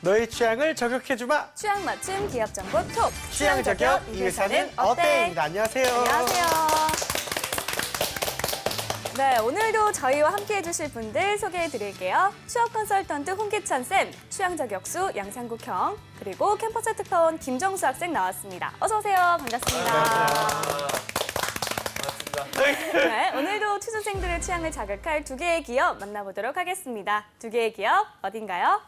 너의 취향을 저격해주마. 취향 맞춤 기업 정보 톡. 취향 저격 이 회사는 어때?입니다. 안녕하세요. 안녕하세요. 네, 오늘도 저희와 함께 해주실 분들 소개해드릴게요. 취업 컨설턴트 홍기찬 쌤, 취향 저격수 양상국 형, 그리고 캠퍼스 특파원 김정수 학생 나왔습니다. 어서 오세요. 반갑습니다. 네, 오늘도 취준생들의 취향을 자극할 두 개의 기업 만나보도록 하겠습니다. 두 개의 기업 어딘가요?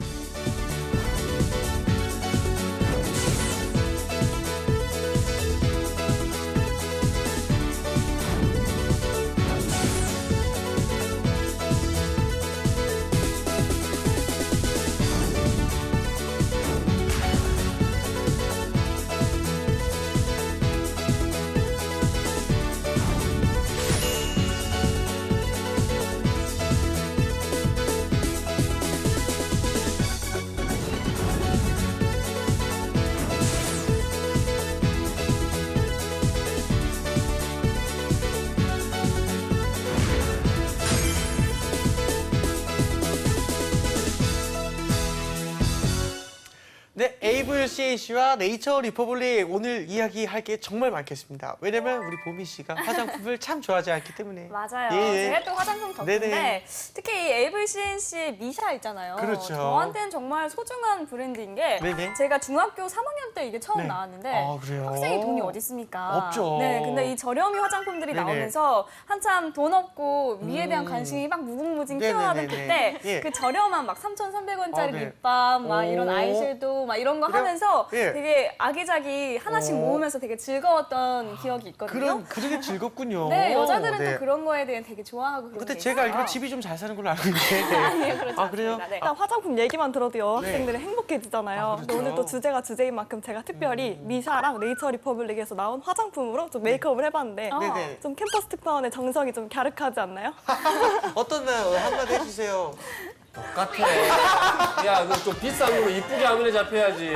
네, AVCAC와 네이처 리퍼블릭 오늘 이야기할 게 정말 많겠습니다. 왜냐면 우리 보미 씨가 화장품을 참 좋아하지 않기 때문에. 맞아요. 예. 제가 또 화장품 덕분인데 네네. 특히 이 AVCNC 미샤 있잖아요. 그렇죠. 저한테는 정말 소중한 브랜드인 게 네네. 제가 중학교 3학년 때 이게 처음 네. 나왔는데 아, 그래요? 학생이 돈이 어디 있습니까? 없죠. 네, 근데 이 저렴이 화장품들이 네네. 나오면서 한참 돈 없고 미에 대한 관심이 막 무궁무진 피어나던 네네네네. 그때 예. 그 저렴한 막 3,300원짜리 네. 립밤 막 이런 오. 아이섀도우 막 이런 거 그래요? 하면서 예. 되게 아기자기 하나씩 오. 모으면서 되게 즐거웠던 기억이 있거든요. 그러게 즐겁군요. 네, 여자들은 네. 또 그런 거에 대해 되게 좋아하고 그런 근데 게 제가 있어요. 알기로 집이 좀 잘 사는 걸로 알고 있는데. 아니에요, 그렇지 아, 그래요? 않습니다. 네. 일단 화장품 얘기만 들어도 여학생들은 행복해지잖아요. 아, 근데 그렇죠. 오늘 또 주제가 주제인 만큼 제가 특별히 미샤랑 네이처 리퍼블릭에서 나온 화장품으로 좀 메이크업을 해봤는데 네네. 좀 캠퍼스 특파원의 정성이 좀 갸륵하지 않나요? 어떻나요? 한마디 해주세요. 똑같아. 야, 너 좀 비싼 걸로 이쁘게 화면에 잡혀야지.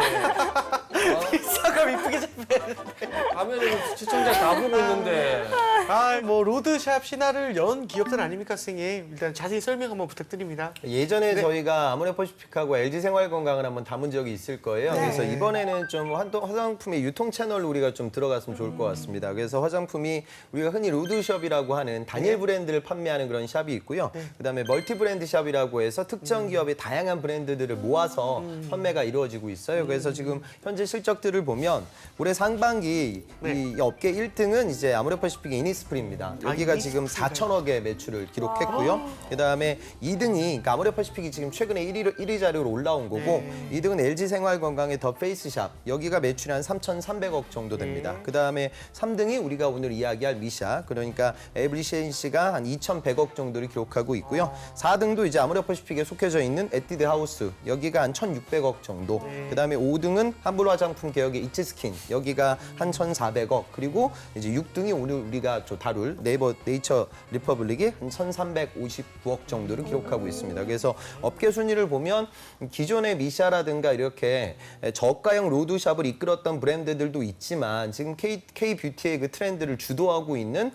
사과 이쁘게 잡혀야 되는데. 화면에 시청자 다 보고 있는데. 아, 뭐 로드샵 신화를 연 기업들 아닙니까, 선생님? 일단 자세히 설명 한번 부탁드립니다. 예전에 네. 저희가 아모레퍼시픽하고 LG생활건강을 한번 담은 적이 있을 거예요. 네. 그래서 이번에는 좀 화장품의 유통 채널로 우리가 좀 들어갔으면 좋을 것 같습니다. 그래서 화장품이 우리가 흔히 로드숍이라고 하는 단일 브랜드를 판매하는 그런 샵이 있고요. 그다음에 멀티 브랜드 샵이라고 해서 특정 기업의 다양한 브랜드들을 모아서 판매가 이루어지고 있어요. 그래서 지금 현재 실적들을 보면 올해 상반기 이 업계 1등은 이제 아모레퍼시픽의 이니스프리입니다. 여기가 지금 4천억의 매출을 기록했고요. 그다음에 2등이 그러니까 아모레퍼시픽이 지금 최근에 1위 자리로 올라온 거고 2등은 LG생활건강의 더 페이스샵. 여기가 매출이 한 3,300억 정도 됩니다. 그다음에 3등이 우리가 오늘 이야기할 미샤. 그러니까 에브리시엔시가 한 2,100억 정도를 기록하고 있고요. 4등도 이제 아모레퍼시픽에 속해져 있는 에뛰드 하우스. 여기가 한 1,600억 정도. 그다음에 5등은 환불 화장품 계열의 이츠스킨. 여기가 한 1,400억. 그리고 이제 6등이 오늘 우리가 다룰 네이처 리퍼블릭이 한 1,359억 정도를 기록하고 있습니다. 그래서 업계 순위를 보면 기존의 미샤라든가 이렇게 저가형 로드샵을 이끌었던 브랜드들도 있지만 지금 K-뷰티의 그 트렌드를 주도하고 있는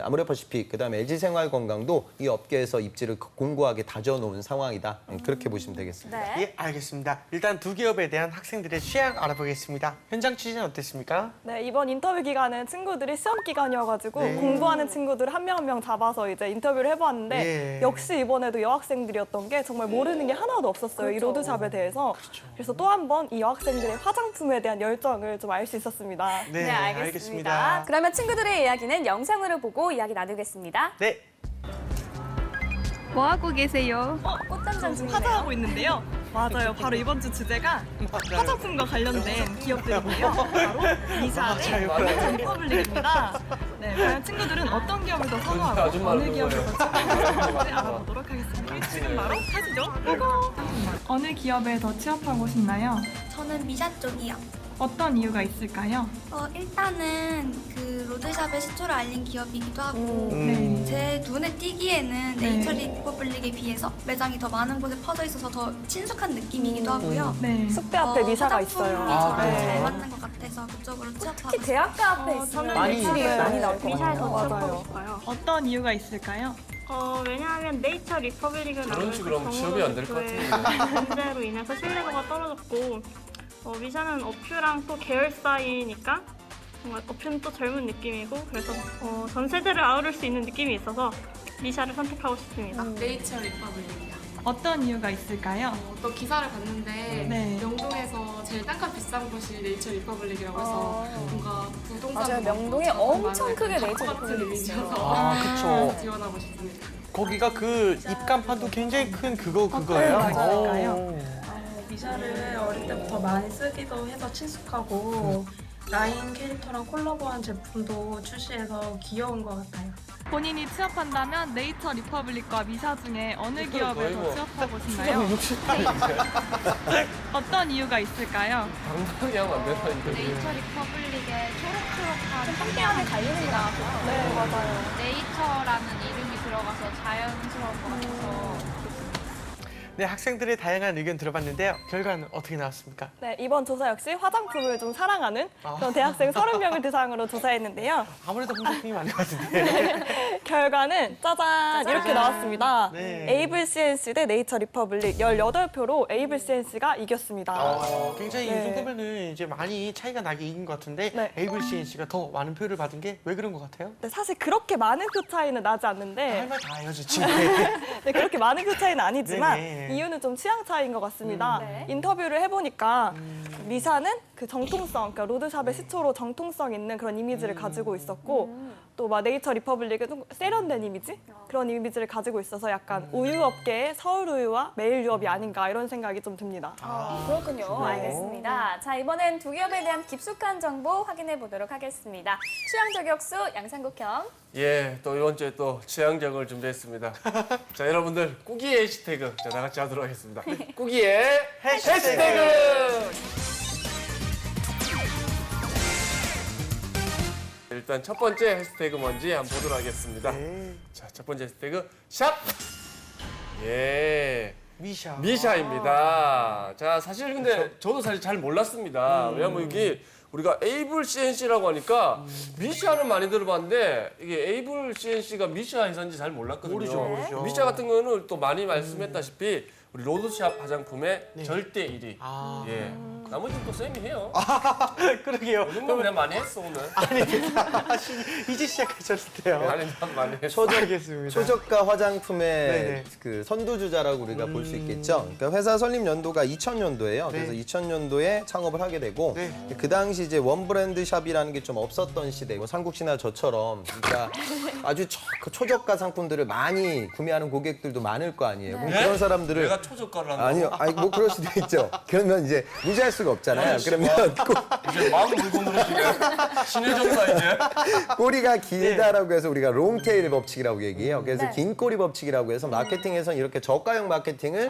아모레퍼시픽, 그다음에 LG생활건강도 이 업계에서 입지를 공고하게 다져놓은 상황이다. 그렇게 보시면 되겠습니다. 네. 예, 알겠습니다. 일단 두 기업에 대한 학생들의 취향 알아보겠습니다. 현장 취재는 어땠습니까? 네, 이번 인터뷰 기간은 친구들이 시험 기간이어가지고 네. 공부하는 친구들 한 명 한 명 잡아서 이제 인터뷰를 해봤는데 예. 역시 이번에도 여학생들이었던 게 정말 모르는 게 하나도 없었어요. 이 로드샵에 대해서. 그래서 또 한 번 이 여학생들의 화장품에 대한 열정을 좀 알 수 있었습니다. 네, 알겠습니다. 그러면 친구들의 이야기는 영상으로 보고 이야기 나누겠습니다. 네. 뭐 하고 계세요? 꽃단장 중이네요. 화장하고 있는데요. 맞아요. 바로 이번 주 주제가 화장품과 관련된 기업들인데요. 바로 미샤의 네이처 리퍼블릭입니다. 네, 과연 친구들은 어떤 기업을 더 선호하고 아줌마를 어느 기업을 더 취업하는지 알아보도록 하겠습니다. 지금 바로 가시죠. 고고! 어느 기업에 더 취업하고 싶나요? 저는 미샤 쪽이요. 어떤 이유가 있을까요? 일단은 그 로드샵의 시초를 알린 기업이기도 하고 네. 제 눈에 띄기에는 네이처 리퍼블릭에 비해서 매장이 더 많은 곳에 퍼져 있어서 더 친숙한 느낌이기도 하고요. 네. 숙대 앞에 미샤가 화장품이 있어요. 저랑 네. 잘 맞는 것 같아서 그쪽으로 취업하고 특히 대학가 앞에 있으면 저는 많이 매출이 있어요. 많이 나올 것 미샤에서 같아요. 취업하고 싶어요. 어떤 이유가 있을까요? 왜냐하면 네이처 리퍼블릭은 저런 식으로 하면 취업이 안 될 것 같은데. 문제로 인해서 신뢰도가 떨어졌고 미샤는 어퓨랑 또 계열사이니까 뭔가 어퓨는 또 젊은 느낌이고 그래서 전 세대를 아우를 수 있는 느낌이 있어서 미샤를 선택하고 싶습니다. 네이처 리퍼블릭이요. 어떤 이유가 있을까요? 또 기사를 봤는데 네. 명동에서 제일 땅값 비싼 곳이 네이처 리퍼블릭이라고 해서 뭔가 부동산 맞아요. 명동에 엄청 크게 네이처 리퍼블릭이 있어요. 그쵸. 지원하고 싶습니다. 거기가 그 입간판도 굉장히 큰 그거예요. 네, 맞아요. 오. 미샤를 어릴 때부터 많이 쓰기도 해서 친숙하고 라인 캐릭터랑 콜라보한 제품도 출시해서 귀여운 것 같아요. 본인이 취업한다면 네이처 리퍼블릭과 미샤 중에 어느 기업에 거의 더 뭐 취업하고 싶나요? 어떤 이유가 있을까요? 당당히 하면 안 되나는데. 네이처 리퍼블릭의 초록초록한 성향에 갈리는 것 같아요. 네, 맞아요. 네이처라는 이름이 들어가서 자연스러운 것 같아서 네, 학생들의 다양한 의견 들어봤는데요. 결과는 어떻게 나왔습니까? 네, 이번 조사 역시 화장품을 좀 사랑하는 그런 대학생 30명을 대상으로 조사했는데요. 아무래도 홍석님이 많은 것 같은데. 결과는 짜잔 이렇게 나왔습니다. 네. 에이블 CNC 대 네이처 리퍼블릭 18표로 에이블 CNC가 이겼습니다. 굉장히 네. 이 정도면은 이제 많이 차이가 나게 이긴 것 같은데 네. 에이블 CNC가 더 많은 표를 받은 게 왜 그런 것 같아요? 네, 사실 그렇게 많은 표 차이는 나지 할 않는데 말 다 해야죠, 지금. 네, 그렇게 많은 표 차이는 아니지만 네네. 이유는 좀 취향 차이인 것 같습니다. 네. 인터뷰를 해보니까 미샤는 그 정통성, 그러니까 로드샵의 시초로 정통성 있는 그런 이미지를 가지고 있었고 또 막 네이처 리퍼블릭은 좀 세련된 이미지? 그런 이미지를 가지고 있어서 약간 우유 업계의 서울 우유와 매일 유업이 아닌가 이런 생각이 좀 듭니다. 그렇군요. 알겠습니다. 자, 이번엔 두 기업에 대한 깊숙한 정보 확인해 보도록 하겠습니다. 취향 저격수 양상국형. 예, 또 이번 주에 또 취향적을 준비했습니다. 자, 여러분들 꾸기의 해시태그 자, 다 같이 하도록 하겠습니다. 꾸기의 해시태그! 일단 첫 번째 해시태그 뭔지 한번 보도록 하겠습니다. 자, 첫 번째 해시태그 샵! 예. 미샤. 미샤입니다. 자, 사실 근데 저도 사실 잘 몰랐습니다. 왜냐면 여기 우리가 에이블 CNC라고 하니까 미샤는 많이 들어봤는데 이게 에이블 CNC가 미샤 회사인지 잘 몰랐거든요. 모르죠. 미샤 같은 거는 또 많이 말씀했다시피 우리 로드샵 화장품의 절대 1위. 예. 나머지는 또 쌤이 해요. 그러게요. 그런 내가 많이 했어 오늘. 이제 시작하셨는데요. 아니 난 많이 했어. 알겠습니다. 초저가 화장품의 네네. 그 선두주자라고 우리가 볼 수 있겠죠. 그러니까 회사 설립 연도가 2000년도예요. 네. 그래서 2000년도에 창업을 하게 되고 네. 그 당시 이제 원 브랜드 샵이라는 게 좀 없었던 시대고 삼국 씨나 저처럼 그러니까 아주 초저가 상품들을 많이 구매하는 고객들도 많을 거 아니에요. 그럼 그런 사람들을 내가 초저가를 한다. 아니요, 아니 뭐 그럴 수도 있죠. 그러면 이제 무시할 수가 없잖아요. 그러면 이제 마음 물건으로 지금 친해졌나 이제. 꼬리가 길다라고 해서 우리가 롱테일 법칙이라고 얘기해요. 그래서 긴 꼬리 법칙이라고 해서 마케팅에서는 이렇게 저가형 마케팅을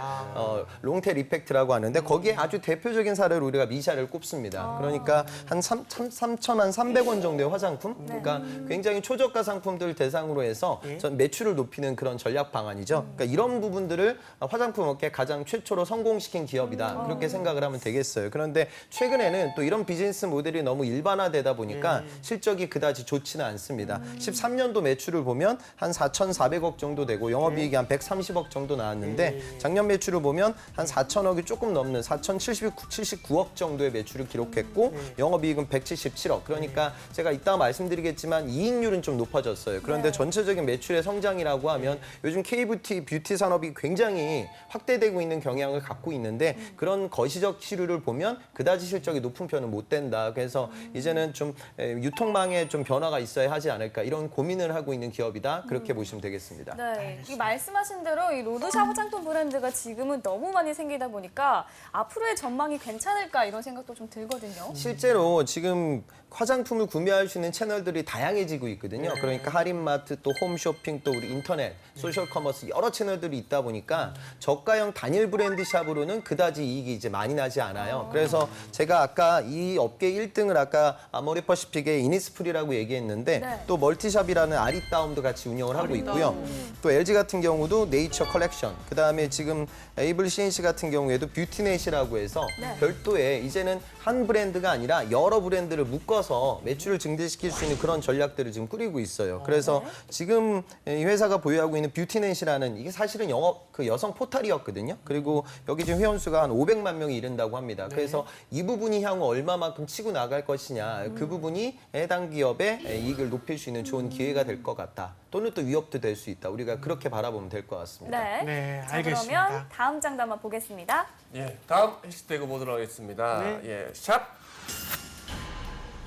롱테일 이펙트라고 하는데 거기에 아주 대표적인 사례로 우리가 미샤를 꼽습니다. 그러니까 한 3,300원 정도의 화장품? 그러니까 굉장히 초저가 상품들 대상으로 해서 전 매출을 높이는 그런 전략 방안이죠. 그러니까 이런 부분들을 화장품 업계 가장 최초로 성공시킨 기업이다. 그렇게 생각을 하면 되겠어요. 그런데 최근에는 또 이런 비즈니스 모델이 너무 일반화되다 보니까 실적이 그다지 좋지는 않습니다. 13년도 매출을 보면 한 4,400억 정도 되고 영업이익이 한 130억 정도 나왔는데 작년 매출을 보면 한 4천억이 조금 넘는 4,079억 정도의 매출을 기록했고 영업이익은 177억. 그러니까 제가 이따가 말씀드리겠지만 이익률은 좀 높아졌어요. 그런데 전체적인 매출의 성장이라고 하면 요즘 K뷰티 산업이 굉장히 확대되고 있는 경향을 갖고 있는데 그런 거시적 시류를 보면 그다지 실적이 높은 편은 못 된다. 그래서 이제는 좀 유통망에 좀 변화가 있어야 하지 않을까 이런 고민을 하고 있는 기업이다. 그렇게 보시면 되겠습니다. 네, 이 말씀하신 대로 이 로드샵 화장품 브랜드가 지금은 너무 많이 생기다 보니까 앞으로의 전망이 괜찮을까 이런 생각도 좀 들거든요. 실제로 지금 화장품을 구매할 수 있는 채널들이 다양해지고 있거든요. 그러니까 할인마트, 또 홈쇼핑, 또 우리 인터넷, 소셜 커머스 여러 채널들이 있다 보니까 저가형 저가형 단일 브랜드 샵으로는 그다지 이익이 이제 많이 나지 않아요. 그래서 제가 아까 이 업계 1등을 아까 아모레퍼시픽의 이니스프리라고 얘기했는데 네. 또 멀티샵이라는 아리따움도 같이 운영을 하고 있고요. 또 LG 같은 경우도 네이처 컬렉션, 그다음에 지금 에이블 CNC 같은 경우에도 뷰티넷이라고 해서 네. 별도의 이제는 한 브랜드가 아니라 여러 브랜드를 묶어서 매출을 증대시킬 수 있는 그런 전략들을 지금 꾸리고 있어요. 그래서 지금 이 회사가 보유하고 있는 뷰티넷이라는 이게 사실은 영업 그 여성 포털이었거든요. 그리고 여기 지금 회원 수가 한 500만 명이 이른다고 합니다. 그래서 이 부분이 향후 얼마만큼 치고 나갈 것이냐, 그 부분이 해당 기업의 이익을 높일 수 있는 좋은 기회가 될 것 같다. 또는 또 위협도 될 수 있다. 우리가 그렇게 바라보면 될 것 같습니다. 네. 네, 자, 알겠습니다. 그러면 다음 장도 한번 보겠습니다. 예, 다음 해시태그 보도록 하겠습니다. 네. 예, 샵.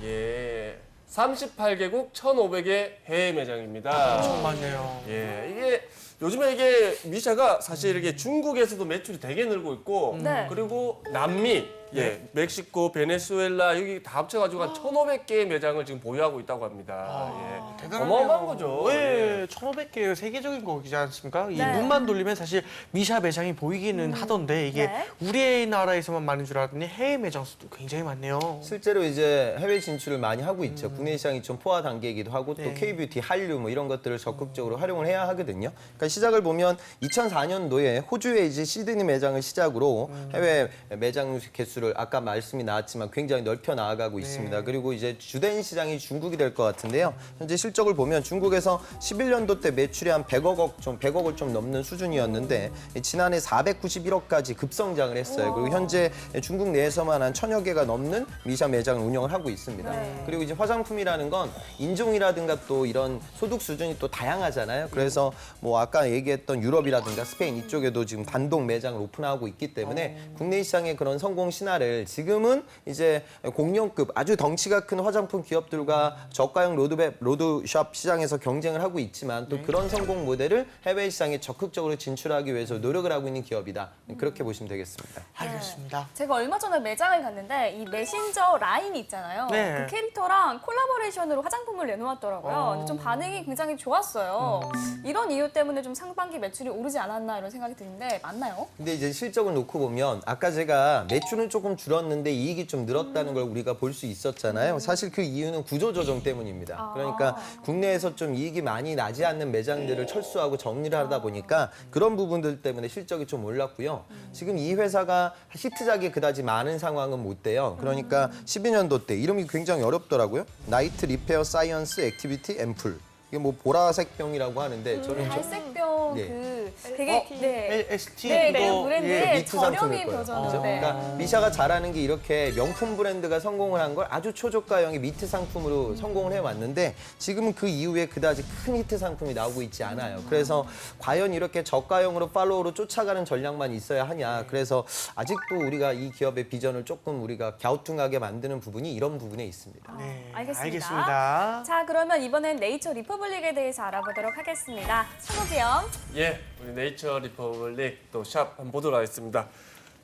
예, 38개국 1,500의 해외 매장입니다. 엄청 많네요. 예, 이게 요즘에 이게 미샤가 사실 이게 중국에서도 매출이 되게 늘고 있고 네. 그리고 남미, 예, 멕시코, 베네수엘라 여기 다 합쳐가지고 한 1,500개의 매장을 지금 보유하고 있다고 합니다. 예. 대단하네요. 어마어마한 거죠. 네, 1,500개 세계적인 거지 않습니까? 이 네. 눈만 돌리면 사실 미샤 매장이 보이기는 하던데 이게 네. 우리나라에서만 많은 줄 알았더니 해외 매장 수도 굉장히 많네요. 실제로 이제 해외 진출을 많이 하고 있죠. 국내 시장이 좀 포화 단계이기도 하고 또 네. K뷰티, 한류 뭐 이런 것들을 적극적으로 활용을 해야 하거든요. 그러니까 시작을 보면 2004년도에 호주에 이제 시드니 매장을 시작으로 해외 매장 개수를 아까 말씀이 나왔지만 굉장히 넓혀 나아가고 있습니다. 그리고 이제 주된 시장이 중국이 될 것 같은데요. 현재 실적을 보면 중국에서 11년도 때 매출이 한 100억을 좀 넘는 수준이었는데 지난해 491억까지 급성장을 했어요. 그리고 현재 중국 내에서만 한 1,000여 개가 넘는 미샤 매장을 운영을 하고 있습니다. 그리고 이제 화장품이라는 건 인종이라든가 또 이런 소득 수준이 또 다양하잖아요. 그래서 뭐 아까 얘기했던 유럽이라든가 스페인 이쪽에도 지금 단독 매장을 오픈하고 있기 때문에 국내 시장의 그런 성공 신화를 지금은 이제 공룡급 아주 덩치가 큰 화장품 기업들과 저가형 로드샵 시장에서 경쟁을 하고 있지만 또 그런 성공 모델을 해외 시장에 적극적으로 진출하기 위해서 노력을 하고 있는 기업이다. 그렇게 보시면 되겠습니다. 알겠습니다. 제가 얼마 전에 매장을 갔는데 이 메신저 라인이 있잖아요. 네. 그 캐릭터랑 콜라보레이션으로 화장품을 내놓았더라고요. 근데 좀 반응이 굉장히 좋았어요. 이런 이유 때문에 좀 상반기 매출이 오르지 않았나 이런 생각이 드는데 맞나요? 근데 이제 실적을 놓고 보면 아까 제가 매출은 조금 줄었는데 이익이 좀 늘었다는 걸 우리가 볼 수 있었잖아요. 사실 그 이유는 구조조정 때문입니다. 그러니까 국내에서 좀 이익이 많이 나지 않는 매장들을 철수하고 정리를 하다 보니까 그런 부분들 때문에 실적이 좀 올랐고요. 지금 이 회사가 히트작이 그다지 많은 상황은 못 돼요. 그러니까 12년도 때 이름이 굉장히 어렵더라고요. 나이트 리페어 사이언스 액티비티 앰플. 이게 뭐 보라색 병이라고 하는데 저는 갈색병 네. 그 되게 ST 네, 이거 그 브랜드의 미트 저렴이 상품일 거예요. 버전인데. 그죠? 그러니까 미샤가 잘하는 게 이렇게 명품 브랜드가 성공을 한 걸 아주 초저가형의 미트 상품으로 성공을 해왔는데 지금은 그 이후에 그다지 큰 히트 상품이 나오고 있지 않아요. 그래서 과연 이렇게 저가형으로 팔로우로 쫓아가는 전략만 있어야 하냐. 그래서 아직도 우리가 이 기업의 비전을 조금 우리가 갸우뚱하게 만드는 부분이 이런 부분에 있습니다. 네, 알겠습니다. 자, 그러면 이번엔 네이처 리퍼블릭에 대해서 알아보도록 하겠습니다. 천욱이 형. 예, 우리 네이처 리퍼블릭 또 샵 한번 보도록 하겠습니다.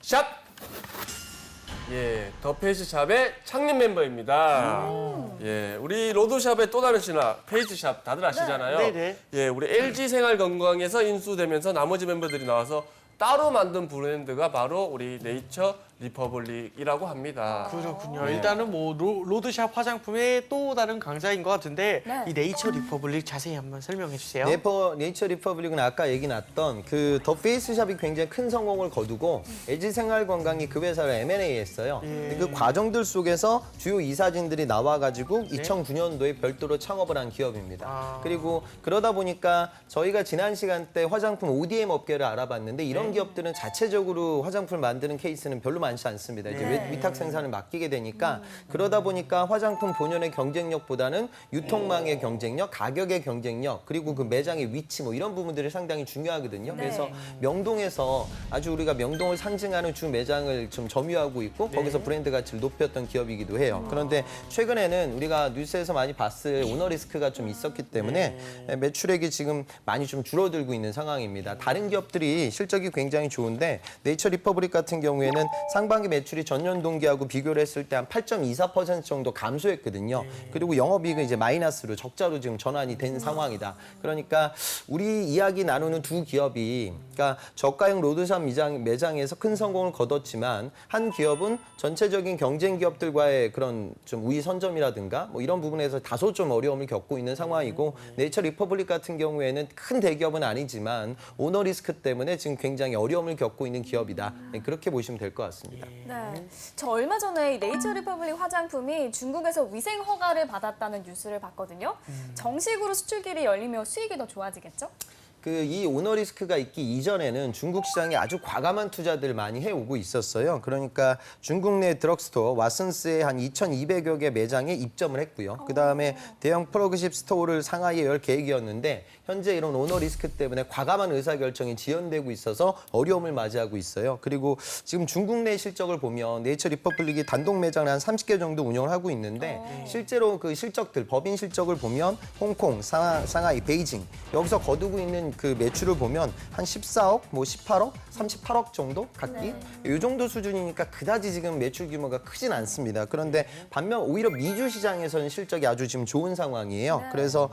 샵! 예, 더 페이스 샵의 창립 멤버입니다. 예, 우리 로드샵의 또 다른 신화, 페이스 샵 다들 아시잖아요. 네네. 예, 우리 LG 생활건강에서 인수되면서 나머지 멤버들이 나와서 따로 만든 브랜드가 바로 우리 네이처 리퍼블릭이라고 합니다. 그렇군요. 일단은 뭐 로드샵 화장품의 또 다른 강자인 것 같은데 네. 이 네이처 리퍼블릭 자세히 한번 설명해 주세요. 네이처 리퍼블릭은 아까 얘기 났던 그 더 페이스샵이 굉장히 큰 성공을 거두고 LG 생활건강이 그 회사를 M&A 했어요. 근데 그 과정들 속에서 주요 이사진들이 나와가지고 2009년도에 별도로 창업을 한 기업입니다. 그리고 그러다 보니까 저희가 지난 시간 때 화장품 ODM 업계를 알아봤는데 이런 기업들은 자체적으로 화장품을 만드는 케이스는 별로 많지 않습니다. 이제 위탁 생산을 맡기게 되니까 그러다 보니까 화장품 본연의 경쟁력보다는 유통망의 경쟁력, 가격의 경쟁력, 그리고 그 매장의 위치 뭐 이런 부분들이 상당히 중요하거든요. 그래서 명동에서 아주 우리가 명동을 상징하는 주 매장을 좀 점유하고 있고 거기서 브랜드 가치를 높였던 기업이기도 해요. 그런데 최근에는 우리가 뉴스에서 많이 봤을 오너 리스크가 좀 있었기 때문에 매출액이 지금 많이 좀 줄어들고 있는 상황입니다. 다른 기업들이 실적이 굉장히 좋은데 네이처 리퍼블릭 같은 경우에는 상반기 매출이 전년 동기하고 비교를 했을 때 한 8.24% 정도 감소했거든요. 그리고 영업이익은 이제 마이너스로 적자로 지금 전환이 된 상황이다. 그러니까 우리 이야기 나누는 두 기업이 그러니까 저가형 로드샵 매장에서 큰 성공을 거뒀지만 한 기업은 전체적인 경쟁 기업들과의 그런 좀 우위 선점이라든가 뭐 이런 부분에서 다소 좀 어려움을 겪고 있는 상황이고 네이처 리퍼블릭 같은 경우에는 큰 대기업은 아니지만 오너 리스크 때문에 지금 굉장히 어려움을 겪고 있는 기업이다. 그렇게 보시면 될 것 같습니다. 네. 저 얼마 전에 이 네이처 리퍼블릭 화장품이 중국에서 위생 허가를 받았다는 뉴스를 봤거든요. 정식으로 수출길이 열리면 수익이 더 좋아지겠죠? 이 오너 리스크가 있기 이전에는 중국 시장에 아주 과감한 투자들을 많이 해오고 있었어요. 그러니까 중국 내 드럭스토어 왓슨스의 한 2,200여 개 매장에 입점을 했고요. 그다음에 대형 플러그십 스토어를 상하이에 열 계획이었는데 현재 이런 오너 리스크 때문에 과감한 의사결정이 지연되고 있어서 어려움을 맞이하고 있어요. 그리고 지금 중국 내 실적을 보면 네이처 리퍼블릭이 단독 매장을 한 30개 정도 운영을 하고 있는데 실제로 그 실적들, 법인 실적을 보면 홍콩, 상하이, 베이징 여기서 거두고 있는 그 매출을 보면 한 14억, 뭐 18억, 38억 정도 각기 이 정도 수준이니까 그다지 지금 매출 규모가 크진 않습니다. 그런데 반면 오히려 미주 시장에서는 실적이 아주 지금 좋은 상황이에요. 그래서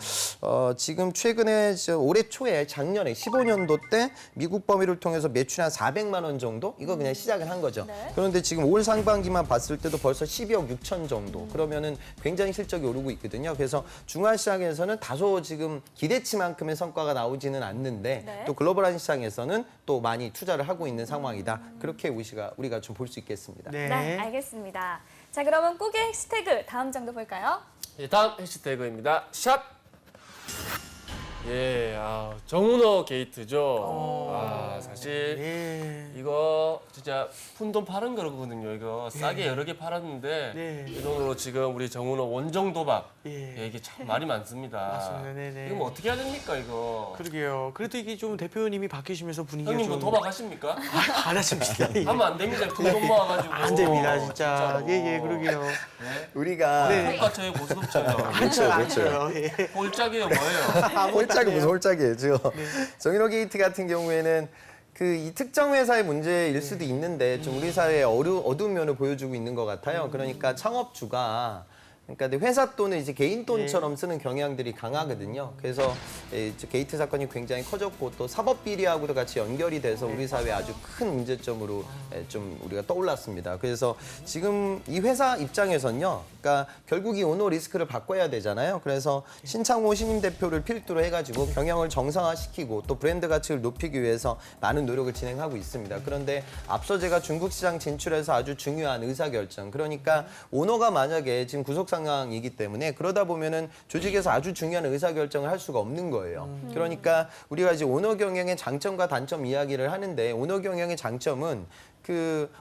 지금 최근에 올해 초에 작년에 15년도 때 미국 범위를 통해서 매출이 한 400만 원 정도 이거 그냥 시작을 한 거죠. 그런데 지금 올 상반기만 봤을 때도 벌써 12억 6천 정도 그러면은 굉장히 실적이 오르고 있거든요. 그래서 중화 시장에서는 다소 지금 기대치만큼의 성과가 나오지는 않는데 또 글로벌한 시장에서는 또 많이 투자를 하고 있는 상황이다. 그렇게 우리가 좀 볼 수 있겠습니다. 네, 알겠습니다. 자, 그러면 꾸기의 해시태그 다음 장도 볼까요? 예, 다음 해시태그입니다. 샵! 예, 정은호 게이트죠. 사실 이거 진짜 푼돈 파는 거거든요. 이거 싸게 여러 개 팔았는데 이 돈으로 지금 우리 정은호 원정 도박 이게 참 말이 많습니다. 맞습니다. 네네. 이거 뭐 어떻게 해야 됩니까 이거? 그러게요. 그래도 이게 좀 대표님이 바뀌시면서 분위기가 형님 좀 뭐 도박하십니까? 안 하십니다. 예. 하면 안 됩니다. 푼돈 모아가지고. 안 됩니다, 진짜. 진짜로. 그러게요. 우리가 똑같아요, 고스톱쳐요. 그렇죠. 예. 홀짝이에요, 뭐예요? 홀짝이 무슨 홀짝이에요. 정인호 게이트 같은 경우에는 이 특정 회사의 문제일 수도 있는데 좀 우리 사회의 어두운 면을 보여주고 있는 것 같아요. 그러니까 창업주가 그러니까 회사 돈을 이제 개인 돈처럼 쓰는 경향들이 강하거든요. 그래서 게이트 사건이 굉장히 커졌고 또 사법 비리하고도 같이 연결이 돼서 우리 사회에 아주 큰 문제점으로 좀 우리가 떠올랐습니다. 그래서 지금 이 회사 입장에서는요. 그러니까 결국 이 오너 리스크를 바꿔야 되잖아요. 그래서 신창호 신임 대표를 필두로 해가지고 경영을 정상화시키고 또 브랜드 가치를 높이기 위해서 많은 노력을 진행하고 있습니다. 그런데 앞서 제가 중국 시장 진출에서 아주 중요한 의사결정. 그러니까 오너가 만약에 지금 구속 상황이기 때문에 그러다 보면은 조직에서 아주 중요한 의사결정을 할 수가 없는 거예요. 그러니까 우리가 이제 오너 경영의 장점과 단점 이야기를 하는데 오너 경영의 장점은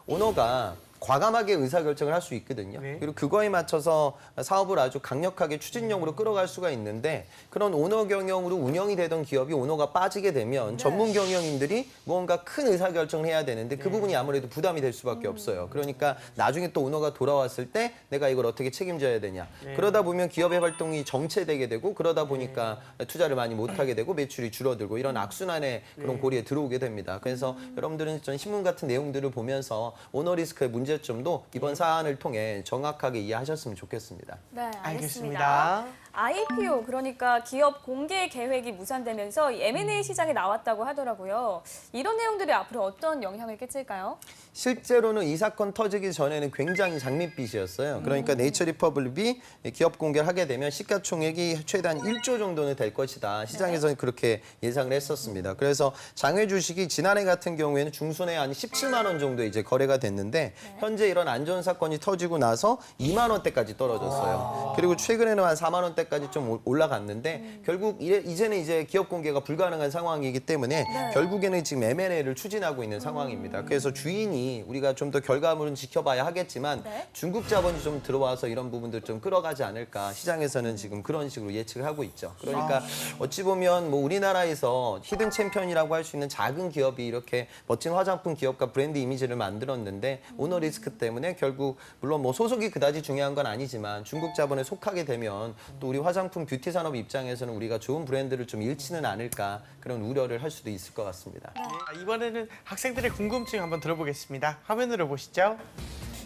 오너가 과감하게 의사결정을 할 수 있거든요. 그리고 그거에 맞춰서 사업을 아주 강력하게 추진력으로 끌어갈 수가 있는데 그런 오너 경영으로 운영이 되던 기업이 오너가 빠지게 되면 전문 경영인들이 무언가 큰 의사결정을 해야 되는데 그 부분이 아무래도 부담이 될 수밖에 없어요. 그러니까 나중에 또 오너가 돌아왔을 때 내가 이걸 어떻게 책임져야 되냐. 그러다 보면 기업의 활동이 정체되게 되고 그러다 보니까 투자를 많이 못하게 되고 매출이 줄어들고 이런 악순환의 그런 고리에 들어오게 됩니다. 그래서 여러분들은 전 신문 같은 내용들을 보면서 오너 리스크의 문제점도 이번 사안을 통해 정확하게 이해하셨으면 좋겠습니다. 네, 알겠습니다. 알겠습니다. IPO, 그러니까 기업 공개 계획이 무산되면서 이 M&A 시장에 나왔다고 하더라고요. 이런 내용들이 앞으로 어떤 영향을 끼칠까요? 실제로는 이 사건 터지기 전에는 굉장히 장밋빛이었어요. 그러니까 네이처 리퍼블릭이 기업 공개를 하게 되면 시가총액이 최대한 1조 정도는 될 것이다. 시장에서는 그렇게 예상을 했었습니다. 그래서 장외 주식이 지난해 같은 경우에는 중순에 한 17만 원 정도 이제 거래가 됐는데 현재 이런 안전 사건이 터지고 나서 2만 원대까지 떨어졌어요. 그리고 최근에는 한 4만 원대까지 좀 올라갔는데 결국 이제는 이제 기업 공개가 불가능한 상황이기 때문에 결국에는 지금 M&A를 추진하고 있는 상황입니다. 그래서 주인이 우리가 좀 더 결과물은 지켜봐야 하겠지만 중국 자본이 좀 들어와서 이런 부분들 좀 끌어가지 않을까 시장에서는 지금 그런 식으로 예측을 하고 있죠. 그러니까 어찌 보면 뭐 우리나라에서 히든 챔피언이라고 할 수 있는 작은 기업이 이렇게 멋진 화장품 기업과 브랜드 이미지를 만들었는데 오너 리스크 때문에 결국 물론 뭐 소속이 그다지 중요한 건 아니지만 중국 자본에 속하게 되면 또 우리 화장품 뷰티 산업 입장에서는 우리가 좋은 브랜드를 좀 잃지는 않을까 그런 우려를 할 수도 있을 것 같습니다. 이번에는 학생들의 궁금증 한번 들어보겠습니다. 화면으로 보시죠.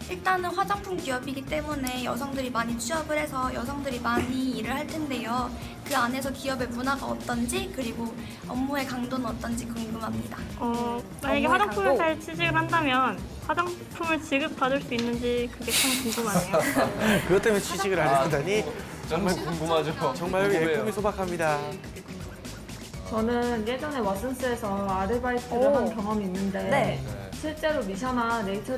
일단은 화장품 기업이기 때문에 여성들이 많이 취업을 해서 여성들이 많이 일을 할 텐데요. 그 안에서 기업의 문화가 어떤지 그리고 업무의 강도는 어떤지 궁금합니다. 만약에 업무의 화장품 강도? 회사에 취직을 한다면 화장품을 지급받을 수 있는지 그게 참 궁금하네요. 그것 때문에 취직을 하려다니 정말 궁금하죠. 정말 궁금해요. 꿈이 소박합니다. 저는 예전에 왓슨스에서 아르바이트를 한 경험이 있는데 네. 실제로 미샤나 네이처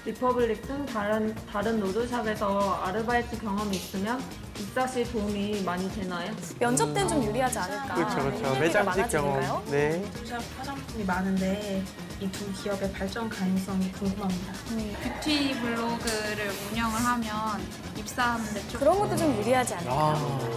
리퍼블릭 등 다른 로드샵에서 아르바이트 경험이 있으면 입사 시 도움이 많이 되나요? 면접 때는 좀 유리하지 않을까. 그렇죠, 그렇죠. 이런 얘기가 매장직 경험. 많아지니까요. 네. 로드샵 화장품이 많은데 이 두 기업의 발전 가능성이 궁금합니다. 뷰티 블로그를 운영을 하면 입사하는데 좀 그런 것도 좀 유리하지 않을까. 아,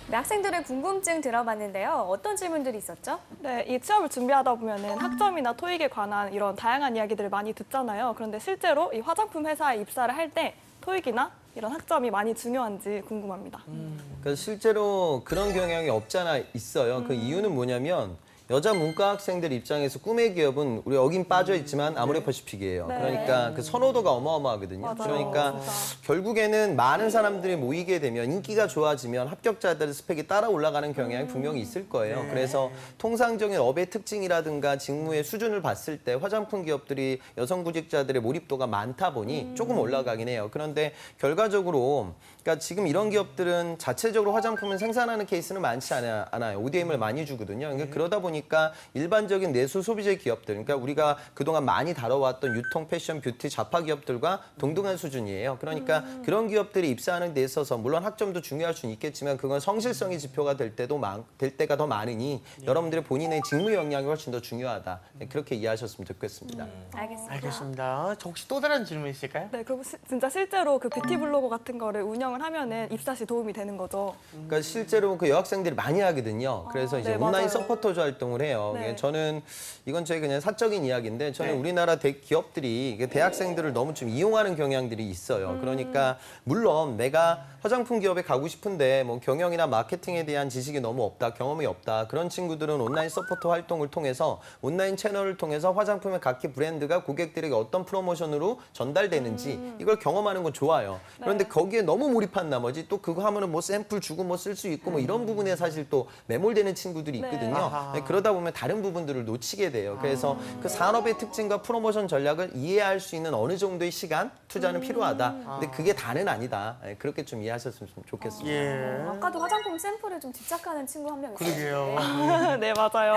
네, 학생들의 궁금증 들어봤는데요. 어떤 질문들이 있었죠? 네, 이 취업을 준비하다 보면은 학점이나 토익에 관한 이런 다양한 이야기들을 많이 듣잖아요. 그런데 실제로 이 화장품 회사에 입사를 할 때 토익이나 이런 학점이 많이 중요한지 궁금합니다. 그러니까 실제로 그런 경향이 없잖아 있어요. 그 이유는 뭐냐면 여자 문과 학생들 입장에서 꿈의 기업은 우리 여긴 빠져 있지만 아모레퍼시픽이에요. 네. 그러니까 그 선호도가 어마어마하거든요. 맞아요. 그러니까 진짜. 결국에는 많은 사람들이 모이게 되면 인기가 좋아지면 합격자들의 스펙이 따라 올라가는 경향이 분명히 있을 거예요. 그래서 통상적인 업의 특징이라든가 직무의 수준을 봤을 때 화장품 기업들이 여성 구직자들의 몰입도가 많다 보니 조금 올라가긴 해요. 그런데 결과적으로 그러니까 지금 이런 기업들은 자체적으로 화장품을 생산하는 케이스는 많지 않아요. ODM을 많이 주거든요. 그러니까 그러다 보니까 일반적인 내수 소비재 기업들, 그러니까 우리가 그동안 많이 다뤄왔던 유통, 패션, 뷰티, 자파 기업들과 동등한 수준이에요. 그러니까 그런 기업들이 입사하는 데 있어서 물론 학점도 중요할 수는 있겠지만 그건 성실성이 지표가 될 때가 더 많으니 여러분들의 본인의 직무 역량이 훨씬 더 중요하다. 네, 그렇게 이해하셨으면 좋겠습니다. 알겠습니다. 알겠습니다. 저 혹시 또 다른 질문 있을까요? 네, 그리고 진짜 실제로 그 뷰티 블로그 같은 거를 운영을 하면은 입사 시 도움이 되는 거죠. 그러니까 실제로 그 여학생들이 많이 하거든요. 그래서 이제 네, 온라인 맞아요. 서포터즈 활동을 해요. 네. 저는 이건 저희 그냥 사적인 이야기인데 저는 네. 우리나라 기업들이 대학생들을 너무 좀 이용하는 경향들이 있어요. 그러니까 물론 내가 화장품 기업에 가고 싶은데 뭐 경영이나 마케팅에 대한 지식이 너무 없다, 경험이 없다. 그런 친구들은 온라인 서포터 활동을 통해서 온라인 채널을 통해서 화장품의 각기 브랜드가 고객들에게 어떤 프로모션으로 전달되는지 이걸 경험하는 건 좋아요. 그런데 거기에 너무 몰입한 나머지 또 그거 하면은 뭐 샘플 주고 뭐 쓸 수 있고 뭐 이런 부분에 사실 또 매몰되는 친구들이 있거든요. 아하. 네, 그러다 보면 다른 부분들을 놓치게 돼요. 그래서 그 산업의 특징과 프로모션 전략을 이해할 수 있는 어느 정도의 시간, 투자는 필요하다. 근데 그게 다는 아니다. 네, 그렇게 좀 이해하셨으면 좋겠습니다. 예. 아까도 화장품 샘플을 좀 집착하는 친구 한 명 있었어요. 그러게요. 네, 맞아요.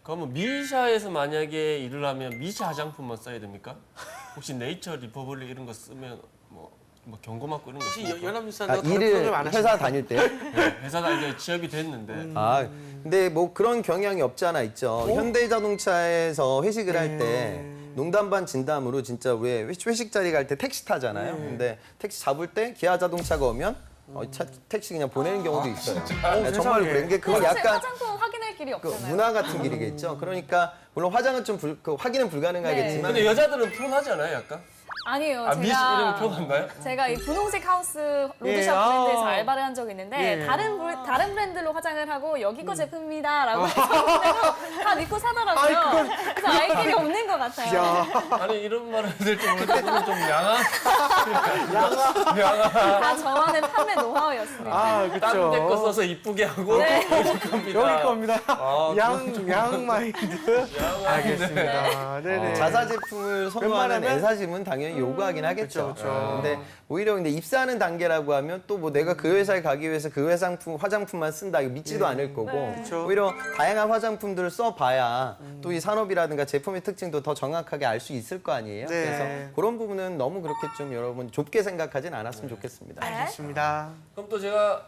그러면 미샤에서 만약에 일을 하면 미샤 화장품만 써야 됩니까? 혹시 네이처 리퍼블릭 이런 거 쓰면 뭐 경고 맞고 이런 거 혹시 있습니까? 연합뉴스한테 다른 일을 프로그램 안 회사 하시나요? 다닐 때? 네, 회사가 이제 취업이 됐는데 근데 뭐 그런 경향이 없지 않아 있죠. 현대자동차에서 회식을 할 때 농담 반 진담으로 진짜 왜 회식 자리 갈 때 택시 타잖아요. 근데 택시 잡을 때 기아 자동차가 오면 택시 그냥 보내는 경우도 있어요. 네, 정말 세상에. 그런 게 그건 사실 약간 화장품 확인할 길이 그 없잖아요. 문화 같은 길이겠죠. 그러니까 물론 화장은 좀 확인은 불가능하겠지만 근데 여자들은 편하지 않아요, 약간? 아니에요. 미시 이런 거 제가 편한가요? 제가 이 분홍색 하우스 로드샵 예, 브랜드에서 아. 알바를 한 적이 있는데 예. 다른 브랜드로 화장을 하고 여기 거 제품입니다라고 해서 다 믿고 사더라고요. 그래서 알 길이 없는 것 같아요. 아니 이런 말을 해야 될지 모르겠는데 좀 양아? 다 저만의 판매 노하우였습니다. 아, 그렇죠. 다른 데 거 써서 이쁘게 하고 여기 겁니다. 여기 겁니다. 아, 양 마인드. 알겠습니다. 네네. 자사 제품을 선호하는 웬만하면- 애사심은 당연히 요구하긴 하겠죠. 그쵸, 그쵸. 근데 오히려 근데 입사하는 단계라고 하면 또 뭐 내가 그 회사에 가기 위해서 그 화장품만 쓴다 이거 믿지도 않을 거고 그쵸. 오히려 다양한 화장품들을 써봐야 또 이 산업이라든가 제품의 특징도 더 정확하게 알 수 있을 거 아니에요. 네. 그래서 그런 부분은 너무 그렇게 좀 여러분 좁게 생각하진 않았으면 좋겠습니다. 알겠습니다. 그럼 또 제가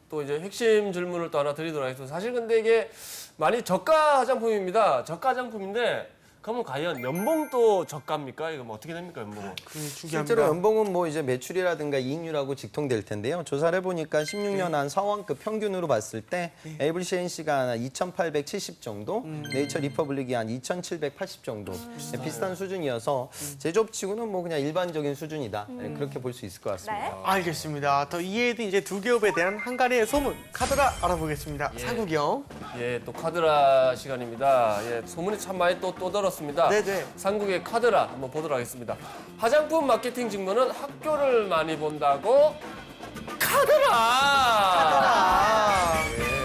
또 이제 핵심 질문을 또 하나 드리도록 하겠습니다. 사실 근데 이게 많이 저가 화장품입니다. 저가 화장품인데 그러면 과연 연봉도 저가입니까? 이거 뭐 어떻게 됩니까, 연봉은? 실제로 연봉은 뭐 이제 매출이라든가 이익률하고 직통될 텐데요. 조사를 해보니까 16년 한 서원급 평균으로 봤을 때 에이블 CNC가 한 2,870 정도, 네이처 리퍼블릭이 한 2,780 정도 비슷한 수준이어서 제조업치고는 뭐 그냥 일반적인 수준이다. 네, 그렇게 볼 수 있을 것 같습니다. 네. 알겠습니다. 더 이해에 대한 이제 두 기업에 대한 한간의 소문 카드라 알아보겠습니다. 상국이 형. 예, 또 카드라 시간입니다. 예, 소문이 참 많이 또 떠들었습니다. 네네. 상국의 카드라 한번 보도록 하겠습니다. 화장품 마케팅 직무는 학교를 많이 본다고 카드라. 예.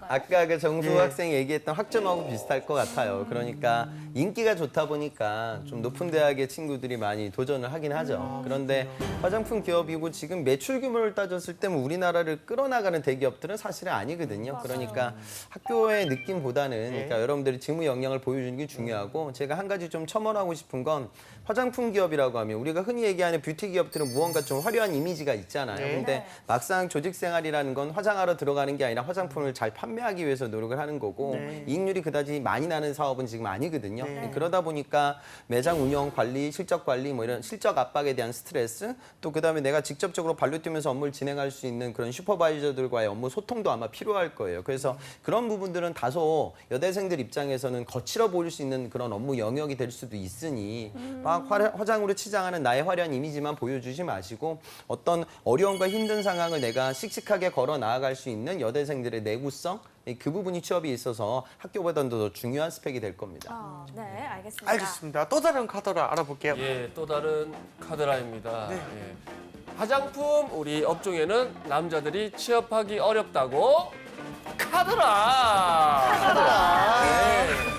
아까 그 정수 예. 학생이 얘기했던 학점하고 비슷할 것 같아요. 그러니까 인기가 좋다 보니까 좀 높은 대학의 친구들이 많이 도전을 하긴 하죠. 그런데 화장품 기업이고 지금 매출 규모를 따졌을 때 우리나라를 끌어나가는 대기업들은 사실은 아니거든요. 그러니까 학교의 느낌보다는 그러니까 여러분들이 직무 역량을 보여주는 게 중요하고 제가 한 가지 좀 첨언하고 싶은 건 화장품 기업이라고 하면 우리가 흔히 얘기하는 뷰티 기업들은 무언가 좀 화려한 이미지가 있잖아요. 근데 막상 조직 생활이라는 건 화장하러 들어가는 게 아니라 화장품을 잘 판매하기 위해서 노력을 하는 거고 이익률이 그다지 많이 나는 사업은 지금 아니거든요. 그러다 보니까 매장 운영 관리, 실적 관리 뭐 이런 실적 압박에 대한 스트레스 또 그다음에 내가 직접적으로 발로 뛰면서 업무를 진행할 수 있는 그런 슈퍼바이저들과의 업무 소통도 아마 필요할 거예요. 그래서 그런 부분들은 다소 여대생들 입장에서는 거칠어 보일 수 있는 그런 업무 영역이 될 수도 있으니 막 화장으로 치장하는 나의 화려한 이미지만 보여주지 마시고 어떤 어려움과 힘든 상황을 내가 씩씩하게 걸어 나아갈 수 있는 여대생들의 내구성 그 부분이 취업에 있어서 학교보다도 더 중요한 스펙이 될 겁니다. 네, 알겠습니다. 알겠습니다. 또 다른 카드라 알아볼게요. 예, 또 다른 카드라입니다. 예. 화장품 우리 업종에는 남자들이 취업하기 어렵다고 카드라. 예.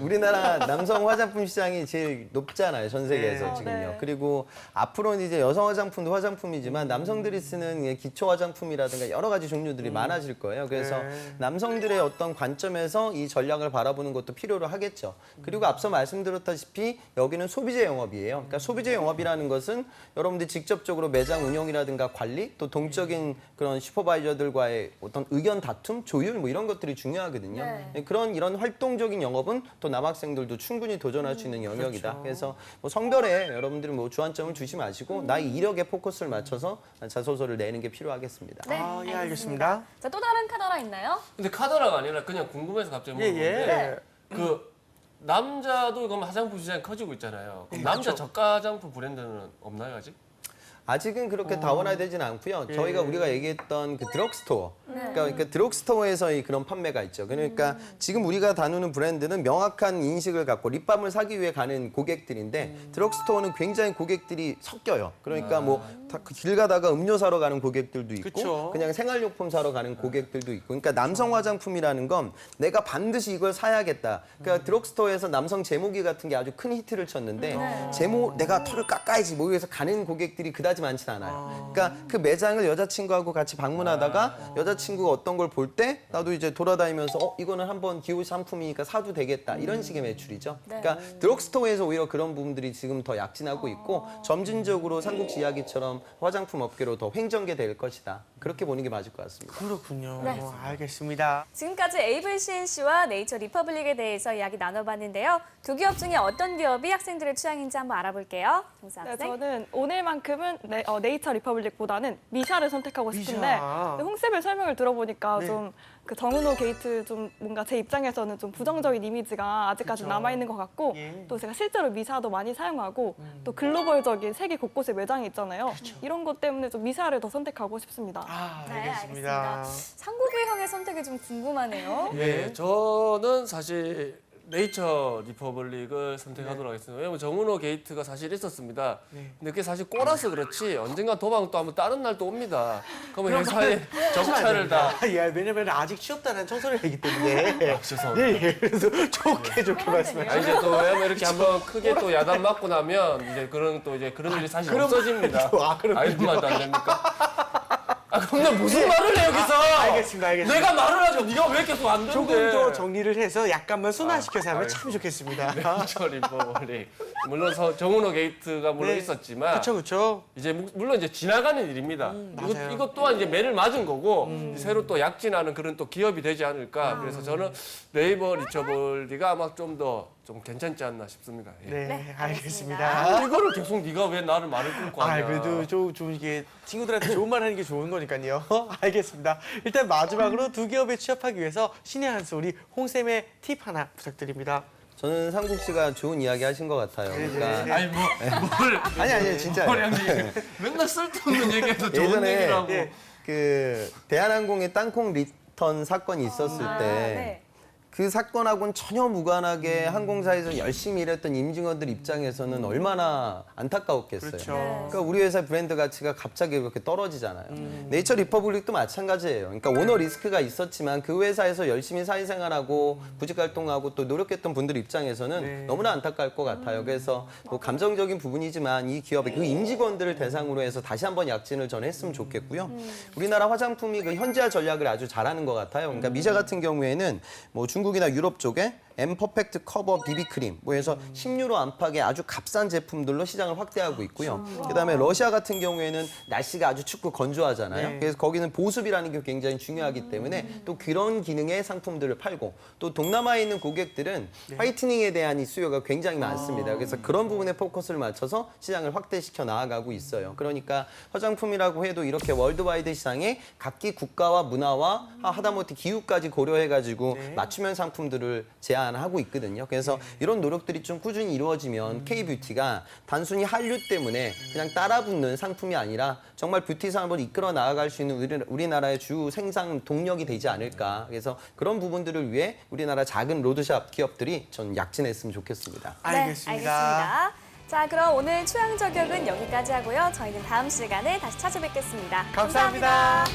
우리나라 남성 화장품 시장이 제일 높잖아요, 전 세계에서 지금요. 그리고 앞으로는 이제 여성 화장품도 화장품이지만 남성들이 쓰는 기초 화장품이라든가 여러 가지 종류들이 많아질 거예요. 그래서 남성들의 어떤 관점에서 이 전략을 바라보는 것도 필요로 하겠죠. 그리고 앞서 말씀드렸다시피 여기는 소비재 영업이에요. 그러니까 소비재 영업이라는 것은 여러분들이 직접적으로 매장 운영이라든가 관리 또 동적인 그런 슈퍼바이저들과의 어떤 의견 다툼, 조율 뭐 이런 것들이 중요하거든요. 이런 활동적인 영업은 또 남학생들도 충분히 도전할 수 있는 영역이다. 그래서 뭐 성별에 여러분들은 뭐 주안점을 두지 마시고 나의 이력에 포커스를 맞춰서 자소서를 내는 게 필요하겠습니다. 네, 예, 알겠습니다. 자, 또 다른 카드라 있나요? 근데 카드라가 아니라 그냥 궁금해서 갑자기 물어보는데 그 남자도 그럼 화장품 시장이 커지고 있잖아요. 그럼 남자 저가 화장품 브랜드는 없나요 아직? 아직은 그렇게 다원화되지는 않고요. 저희가 우리가 얘기했던 그 드럭스토어, 그러니까 드럭스토어에서 그런 판매가 있죠. 그러니까 지금 우리가 다루는 브랜드는 명확한 인식을 갖고 립밤을 사기 위해 가는 고객들인데 드럭스토어는 굉장히 고객들이 섞여요. 그러니까 뭐 길 가다가 음료 사러 가는 고객들도 있고 그냥 생활용품 사러 가는 고객들도 있고 그러니까 남성 화장품이라는 건 내가 반드시 이걸 사야겠다. 그러니까 드럭스토어에서 남성 제모기 같은 게 아주 큰 히트를 쳤는데 제모 내가 털을 깎아야지 뭐 위해서 가는 고객들이 그다지 많진 않아요. 그러니까 그 매장을 여자친구하고 같이 방문하다가 여자친구가 어떤 걸 볼 때 나도 이제 돌아다니면서 이거는 한번 기호 상품이니까 사도 되겠다 이런 식의 매출이죠. 그러니까 드럭스토어에서 오히려 그런 부분들이 지금 더 약진하고 있고 점진적으로 삼국지 이야기처럼 화장품 업계로 더 횡전게 것이다. 그렇게 보는 게 맞을 것 같습니다. 그렇군요. 알겠습니다. 지금까지 에이블 CNC와 네이처 리퍼블릭에 대해서 이야기 나눠봤는데요. 두 기업 중에 어떤 기업이 학생들의 취향인지 한번 알아볼게요. 정수 네, 학생. 저는 오늘만큼은 네이처 리퍼블릭보다는 미샤를 선택하고 싶은데 홍쌤의 설명을 들어보니까 좀 그 정은호 게이트 좀 뭔가 제 입장에서는 좀 부정적인 이미지가 아직까지 남아있는 것 같고 또 제가 실제로 미샤도 많이 사용하고 또 글로벌적인 세계 곳곳에 매장이 있잖아요. 이런 것 때문에 좀 미샤를 더 선택하고 싶습니다. 네, 알겠습니다. 상국이 형의 선택이 좀 궁금하네요. 예, 저는 사실 네이처 리퍼블릭을 선택하도록 하겠습니다. 왜냐면 정은호 게이트가 사실 있었습니다. 근데 그게 사실 꼬라서 그렇지 언젠가 도망 또 하면 다른 날 또 옵니다. 그러면 회사에 적차를 다. 왜냐면 아직 취업단은 청소를 하기 때문에. 죄송합니다. 예, 그래서 좋게 말씀하시죠. 이제 또 왜냐면 이렇게 한번 크게 또 야단 맞고 나면 이제 그런 일이 사실 없어집니다. 그렇군요. 아이들 말도 안 됩니까? 아 그럼 나 무슨 말을 해 여기서? 알겠습니다. 내가 말을 하죠. 네가 왜 계속 안 듣는데? 조금 더 정리를 해서 약간만 순화시켜서 하면 참 좋겠습니다. 네이처 리퍼블릭. 물론 정은호 게이트가 물론 네. 있었지만 그렇죠, 그렇죠. 이제 물론 이제 지나가는 일입니다. 맞아요. 이것 또한 이제 매를 맞은 거고 새로 또 약진하는 그런 또 기업이 되지 않을까. 그래서 저는 네이버 리처블리가 아마 좀 더 좀 괜찮지 않나 싶습니다. 예. 네, 알겠습니다. 이거를 계속 네가 왜 나를 말을 끊고 하냐. 그래도 좀 이게 친구들한테 좋은 말 하는 게 좋은 거니까요. 알겠습니다. 일단 마지막으로 두 기업에 취업하기 위해서 신의 한 수 우리 홍쌤의 팁 하나 부탁드립니다. 저는 상국 씨가 좋은 이야기 하신 것 같아요. 그러니까 아니 뭘 아니 진짜. 맨날 쓸데없는 얘기해서 좋은 예전에 얘기를 하고. 그 대한항공의 땅콩 리턴 사건이 있었을 때 네. 그 사건하고는 전혀 무관하게 항공사에서 열심히 일했던 임직원들 입장에서는 얼마나 안타까웠겠어요. 그렇죠. 그러니까 우리 회사 브랜드 가치가 갑자기 그렇게 떨어지잖아요. 네이처 리퍼블릭도 마찬가지예요. 그러니까 오너 리스크가 있었지만 그 회사에서 열심히 사회생활하고 구직활동하고 또 노력했던 분들 입장에서는 너무나 안타까울 것 같아요. 그래서 뭐 감정적인 부분이지만 이 기업의 그 임직원들을 대상으로 해서 다시 한번 약진을 전 했으면 좋겠고요. 우리나라 화장품이 그 현지화 전략을 아주 잘하는 것 같아요. 그러니까 미샤 같은 경우에는 뭐 중국이나 유럽 쪽에 엠퍼펙트 커버 비비크림 뭐 해서 10유로 안팎의 아주 값싼 제품들로 시장을 확대하고 있고요. 그다음에 러시아 같은 경우에는 날씨가 아주 춥고 건조하잖아요. 그래서 거기는 보습이라는 게 굉장히 중요하기 때문에 또 그런 기능의 상품들을 팔고 또 동남아에 있는 고객들은 화이트닝에 대한 이 수요가 굉장히 많습니다. 그래서 그런 부분에 포커스를 맞춰서 시장을 확대시켜 나아가고 있어요. 그러니까 화장품이라고 해도 이렇게 월드와이드 시장에 각기 국가와 문화와 하다못해 기후까지 고려해가지고 맞춤형 상품들을 제안하고 있거든요. 그래서 이런 노력들이 좀 꾸준히 이루어지면 K-뷰티가 단순히 한류 때문에 그냥 따라붙는 상품이 아니라 정말 뷰티 산업을 이끌어 나아갈 수 있는 우리나라의 주 생산 동력이 되지 않을까. 그래서 그런 부분들을 위해 우리나라 작은 로드샵 기업들이 전 약진했으면 좋겠습니다. 알겠습니다. 네, 알겠습니다. 자, 그럼 오늘 취향 저격은 여기까지 하고요. 저희는 다음 시간에 다시 찾아뵙겠습니다. 감사합니다.